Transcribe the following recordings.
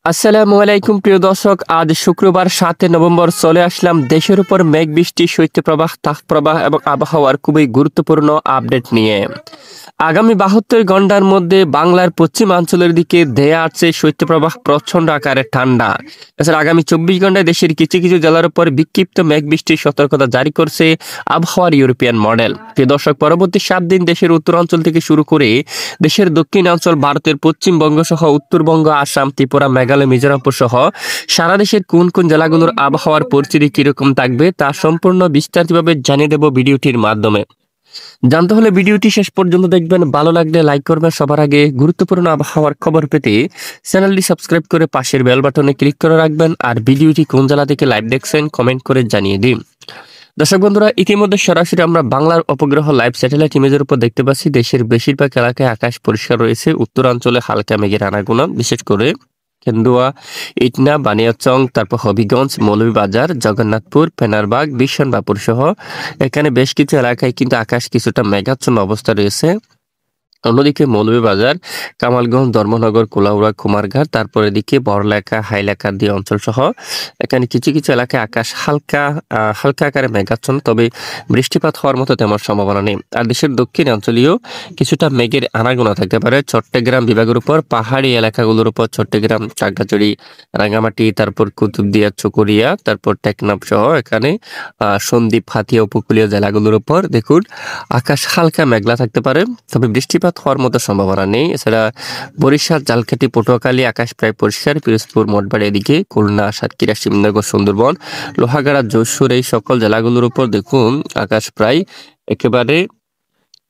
আসসালামু আলাইকুম প্রিয় দর্শক, আজ শুক্রবার 7 নভেম্বর চলে আসলাম দেশের উপর মেঘ বৃষ্টি, শৈত্যপ্রবাহ, তাপপ্রবাহ এবং আবহাওয়ার খুবই গুরুত্বপূর্ণ আপডেট নিয়ে। আগামী 72 ঘন্টার মধ্যে বাংলার পশ্চিমাঞ্চলের দিকে ধেয়ে আসছে শৈত্যপ্রবাহ, প্রচন্ড আকারে ঠান্ডা। এছাড়া আগামী 24 ঘন্টায় দেশের কিছু কিছু জেলার উপর বিক্ষিপ্ত মেঘ বৃষ্টির সতর্কতা জারি করছে আবহাওয়ার ইউরোপিয়ান মডেল। প্রিয় দর্শক, পরবর্তী 7 দিন দেশের উত্তরাঞ্চল থেকে শুরু করে দেশের দক্ষিণাঞ্চল, ভারতের পশ্চিমবঙ্গ সহ উত্তরবঙ্গ, আসাম, ত্রিপুরা, মেঘালয়, মিজোরামপুর সহ সারা দেশের কোন কোন জেলাগুলোর আবহাওয়ার পরিস্থিতি কিরকম থাকবে তা সম্পূর্ণ বিস্তারিতভাবে জানিয়ে দেব ভিডিওটির মাধ্যমে। জানতে হলে ভিডিওটি শেষ পর্যন্ত দেখবেন। ভালো লাগলে লাইক করবেন। সবার আগে গুরুত্বপূর্ণ আবহাওয়ার খবর পেতে চ্যানেলটি সাবস্ক্রাইব করে পাশের বেল বাটনে ক্লিক করে রাখবেন। আর ভিডিওটি কোন জেলা থেকে লাইভ দেখছেন কমেন্ট করে জানিয়ে দিন। দর্শক বন্ধুরা, ইতিমধ্যে সরাসরি আমরা বাংলার উপগ্রহ লাইভ স্যাটেলাইট ইমেজের উপর দেখতে পাচ্ছি দেশের বেশিরভাগ এলাকায় আকাশ পরিষ্কার রয়েছে। উত্তরাঞ্চলে হালকা মেঘের আনাগোনা, বিশেষ করে কেন্দুয়া, ইটনা, বানিয়াচং, তারপর হবিগঞ্জ, মৌলভীবাজার, জগন্নাথপুর, ফেনারবাগ, বিশনবাপুর সহ এখানে বেশ কিছু এলাকায় কিন্তু আকাশ কিছুটা মেঘাচ্ছন্ন অবস্থা রয়েছে। অন্যদিকে মৌলভীবাজার, কামালগঞ্জ, ধর্মনগর, কুলাউড়া, কুমারঘাট, তারপর এদিকে বড়লেখা, হাইলাকান্দি দিয়ে অঞ্চল সহ এখানে কিছু কিছু এলাকায় আকাশ হালকা হালকা আকারে মেঘাচ্ছন্ন, তবে বৃষ্টিপাত হওয়ার মতো তেমন সম্ভাবনা নেই। আর দেশের দক্ষিণ অঞ্চলীয় কিছুটা মেঘের আনাগোনা থাকতে পারে চট্টগ্রাম বিভাগের উপর, পাহাড়ি এলাকাগুলোর উপর চট্টগ্রাম, চাকদাচড়ি, রাঙ্গামাটি, তারপর কুতুবদিয়া, চকরিয়া, তারপর টেকনাফ সহ এখানে সন্দ্বীপ, হাতিয়া উপকূলীয় জেলাগুলোর উপর দেখুন আকাশ হালকা মেঘলা থাকতে পারে, তবে বৃষ্টিপাত হওয়ার মতো সম্ভাবনা নেই। এছাড়া বরিশাল, ঝালকাঠি, পটুয়াখালী আকাশ প্রায় পরিষ্কার। পিরোজপুর, মঠবাড়ি, এদিকে খুলনা, সাতক্ষীরা, শিবনগর, সুন্দরবন, লোহাগাড়া, যশোর এই সকল জেলাগুলোর উপর দেখুন আকাশ প্রায় একেবারে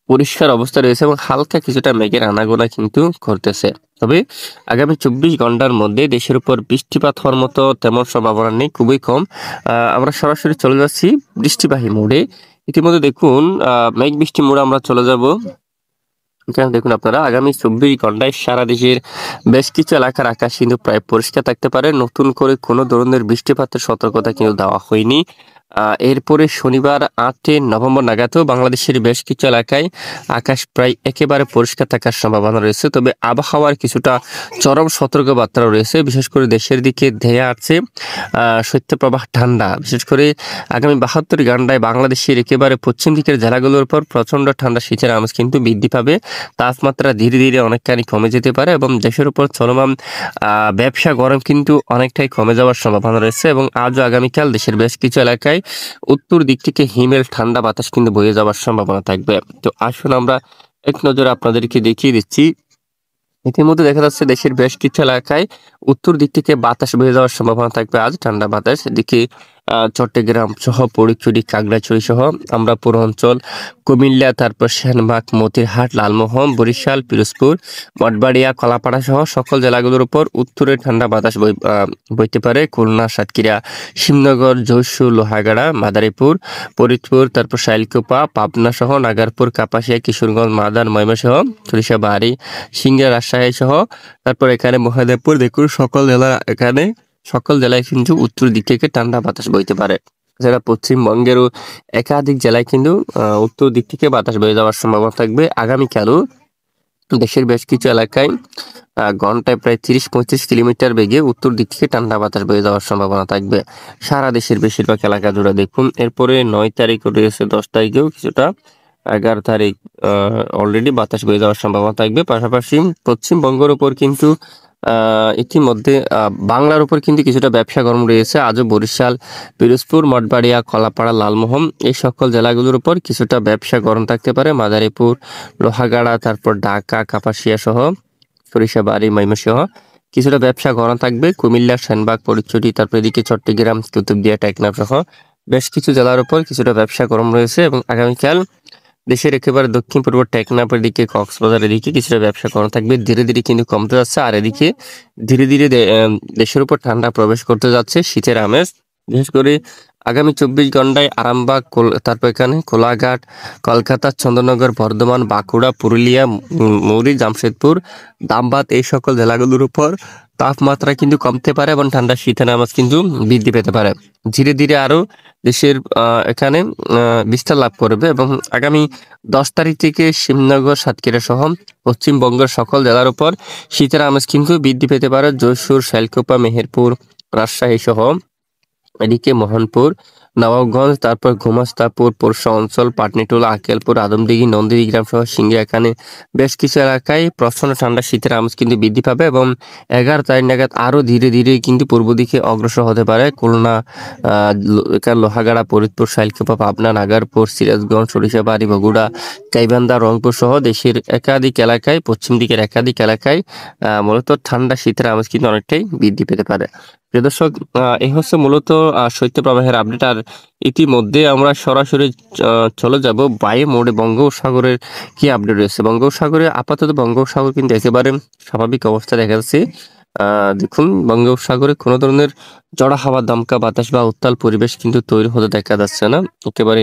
পরিষ্কার অবস্থা রয়েছে এবং হালকা কিছুটা মেঘের আনাগোনা কিন্তু করতেছে। তবে আগামী 24 ঘন্টার মধ্যে দেশের উপর বৃষ্টিপাত হওয়ার মতো তেমন সম্ভাবনা নেই, খুবই কম। আমরা সরাসরি চলে যাচ্ছি বৃষ্টিবাহী মোডে। ইতিমধ্যে দেখুন মেঘ বৃষ্টি মোড়ে আমরা চলে যাব। এখানে দেখুন আপনারা আগামী 24 ঘন্টায় সারা দেশের বেশ কিছু এলাকার আকাশ কিন্তু প্রায় পরিষ্কার থাকতে পারে। নতুন করে কোনো ধরনের বৃষ্টিপাতের সতর্কতা কিন্তু দেওয়া হয়নি। এরপরে শনিবার 8 নভেম্বর নাগাদও বাংলাদেশের বেশ কিছু এলাকায় আকাশ প্রায় একেবারে পরিষ্কার থাকার সম্ভাবনা রয়েছে। তবে আবহাওয়ার কিছুটা চরম সতর্কবার্তা রয়েছে, বিশেষ করে দেশের দিকে ধেয়ে আসছে শৈত্যপ্রবাহ ঠান্ডা। বিশেষ করে আগামী 72 ঘন্টায় বাংলাদেশের একেবারে পশ্চিম দিকের জেলাগুলোর উপর প্রচণ্ড ঠান্ডা শীতের আমেজ কিন্তু বৃদ্ধি পাবে। তাপমাত্রা ধীরে ধীরে অনেকখানি কমে যেতে পারে এবং দেশের উপর চলমান ব্যবসা গরম কিন্তু অনেকটাই কমে যাওয়ার সম্ভাবনা রয়েছে। এবং আজও আগামীকাল দেশের বেশ কিছু এলাকায় উত্তর দিক থেকে হিমেল ঠান্ডা বাতাস কিন্তু বয়ে যাওয়ার সম্ভাবনা থাকবে। তো আসুন আমরা এক নজরে আপনাদেরকে দেখিয়ে দিচ্ছি। ইতিমধ্যে দেখা যাচ্ছে দেশের বেশ কিছু এলাকায় উত্তর দিক থেকে বাতাস বয়ে যাওয়ার সম্ভাবনা থাকবে আজ, ঠান্ডা বাতাস। এদিকে চট্টগ্রাম সহ ফটিকছড়ি, খাগড়াছড়ি সহ আমরা পূর্বাঞ্চল, কুমিল্লা, তারপর সেনবাগ, মতিরহাট, লালমোহন, বরিশাল, পিরোজপুর, মঠবাড়িয়া, কলাপাড়া সহ সকল জেলাগুলোর উপর উত্তরে ঠান্ডা বাতাস বইতে পারে। খুলনা, সাতক্ষীরা, শিবনগর, যশোর, লোহাগাড়া, মাদারীপুর, ফরিদপুর, তারপর শাইলকুপা, পাবনা সহ নাগারপুর, কাপাসিয়া, কিশোরগঞ্জ, মাদার, ময়মনসিংহ, সরিষাবাড়ি, সিংড়া, রাজশাহী সহ তারপর এখানে মহাদেবপুর দেখুন সকল জেলায় কিন্তু উত্তর দিক থেকে ঠান্ডা বাতাস বইতে পারে। এছাড়া পশ্চিমবঙ্গেরও একাধিক জেলায় কিন্তু উত্তর দিক থেকে বাতাস বয়ে যাওয়ার সম্ভাবনা থাকবে। আগামীকালও দেশের বেশ কিছু এলাকায় ঘন্টায় প্রায় 30-35 কিলোমিটার বেগে উত্তর দিক থেকে ঠান্ডা বাতাস বয়ে যাওয়ার সম্ভাবনা থাকবে সারা দেশের বেশিরভাগ এলাকা জুড়ে দেখুন। এরপরে 9 তারিখ রয়েছে, 10 তারিখেও কিছুটা, 11 তারিখ অলরেডি বাতাস বয়ে যাওয়ার সম্ভাবনা থাকবে। পাশাপাশি পশ্চিমবঙ্গের উপর কিন্তু ইতিমধ্যে বাংলার উপর কিন্তু কিছুটা ব্যবসা গরম রয়েছে। আজও বরিশাল, পিরোজপুর, মঠবাড়িয়া, কলাপাড়া, লালমোহন এই সকল জেলাগুলোর উপর কিছুটা ব্যবসা গরম থাকতে পারে। মাদারীপুর, লোহাগাড়া, তারপর ঢাকা, কাপাসিয়া সহ সরিষাবাড়ি, ময়মনসিংহ কিছুটা ব্যবসা গরম থাকবে। কুমিল্লা, সেনবাগ, ফটিকছড়ি, তারপর এদিকে চট্টগ্রাম, কুতুবদিয়া, টেকনাফ সহ বেশ কিছু জেলার উপর কিছুটা ব্যবসা গরম রয়েছে। এবং আগামীকাল দেশের একেবারে দক্ষিণ পূর্ব টেকনাফের দিকে, কক্সবাজারের দিকে কিছুটা ব্যবসা গরম থাকবে, ধীরে ধীরে কিন্তু কমতে যাচ্ছে। আর এদিকে ধীরে ধীরে দেশের উপর ঠান্ডা প্রবেশ করতে যাচ্ছে, শীতের আমেজ। বিশেষ করে আগামী 24 ঘন্টায় আরামবাগ, তারপর এখানে কোলাঘাট, কলকাতা, চন্দ্রনগর, বর্ধমান, বাঁকুড়া, পুরুলিয়া, মৌরি, জামশেদপুর, ধানবাদ এই সকল জেলাগুলোর উপর তাপমাত্রা কিন্তু কমতে পারে এবং ঠান্ডা শীতের নামাজ কিন্তু বৃদ্ধি পেতে পারে। ধীরে ধীরে আরো দেশের এখানে বিস্তার লাভ করবে এবং আগামী 10 তারিখ থেকে শিবনগর, সাতক্ষীরা সহ পশ্চিমবঙ্গের সকল জেলার উপর শীতের আমেজ কিন্তু বৃদ্ধি পেতে পারে। যশোর, শালকুপা, মেহেরপুর, রাজশাহী সহ এদিকে মোহনপুর, নবাবগঞ্জ, তারপর গোমাস্তাপুর, পোরশা অঞ্চল, পাটনিটোলা, আকেলপুর, আদমদিঘি, নন্দীগ্রাম সহ সিংড়া এখানে বেশ কিছু এলাকায় প্রচন্ড ঠান্ডা শীতের আমেজ কিন্তু বৃদ্ধি পাবে এবং 11 তারিখ নাগাদ আরো ধীরে ধীরে কিন্তু পূর্ব দিকে অগ্রসর হতে পারে। খুলনা, লোহাগাড়া, ফরিদপুর, শাইলকুপা, পাবনা, নাগারপুর, সিরাজগঞ্জ, সরিষাবাড়ি, বগুড়া, গাইবান্ধা, রংপুর সহ দেশের একাধিক এলাকায়, পশ্চিম দিকের একাধিক এলাকায় মূলত ঠান্ডা শীতের আমেজ কিন্তু অনেকটাই বৃদ্ধি পেতে পারে। প্রিয় দর্শক, এই হচ্ছে মূলত শৈত্যপ্রবাহের আপডেট। আর ইতিমধ্যে আমরা সরাসরি চলে যাব বায়ু মোড়ে বঙ্গোপসাগরের কি আপডেট রয়েছে। বঙ্গোপসাগরে আপাতত বঙ্গোপসাগর কিন্তু একেবারে স্বাভাবিক অবস্থা দেখা যাচ্ছে। দেখুন, বঙ্গোপসাগরে কোনো ধরনের জড়া হাওয়া, দমকা বাতাস বা উত্তাল পরিবেশ কিন্তু তৈরি হতে দেখা যাচ্ছে না। একেবারে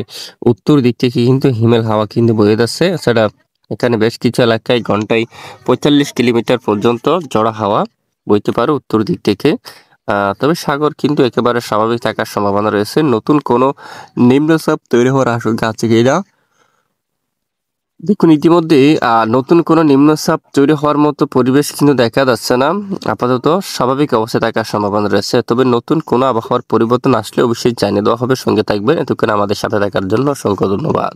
উত্তর দিক থেকে কিন্তু হিমেল হাওয়া কিন্তু বয়ে যাচ্ছে। এছাড়া এখানে বেশ কিছু এলাকায় ঘন্টায় 45 কিলোমিটার পর্যন্ত জড়া হাওয়া বইতে পারে উত্তর দিক থেকে। তবে সাগর কিন্তু একেবারে স্বাভাবিক থাকার সম্ভাবনা রয়েছে। নতুন কোনো নিম্নচাপ তৈরি হওয়ার আশঙ্কা আছে কিনা দেখুন, ইতিমধ্যে নতুন কোনো নিম্নচাপ তৈরি হওয়ার মতো পরিবেশ কিন্তু দেখা যাচ্ছে না। আপাতত স্বাভাবিক অবস্থায় থাকার সম্ভাবনা রয়েছে। তবে নতুন কোনো আবহাওয়ার পরিবর্তন আসলে অবশ্যই জানিয়ে দেওয়া হবে। সঙ্গে থাকবেন। এতক্ষণ আমাদের সাথে থাকার জন্য অসংখ্য ধন্যবাদ।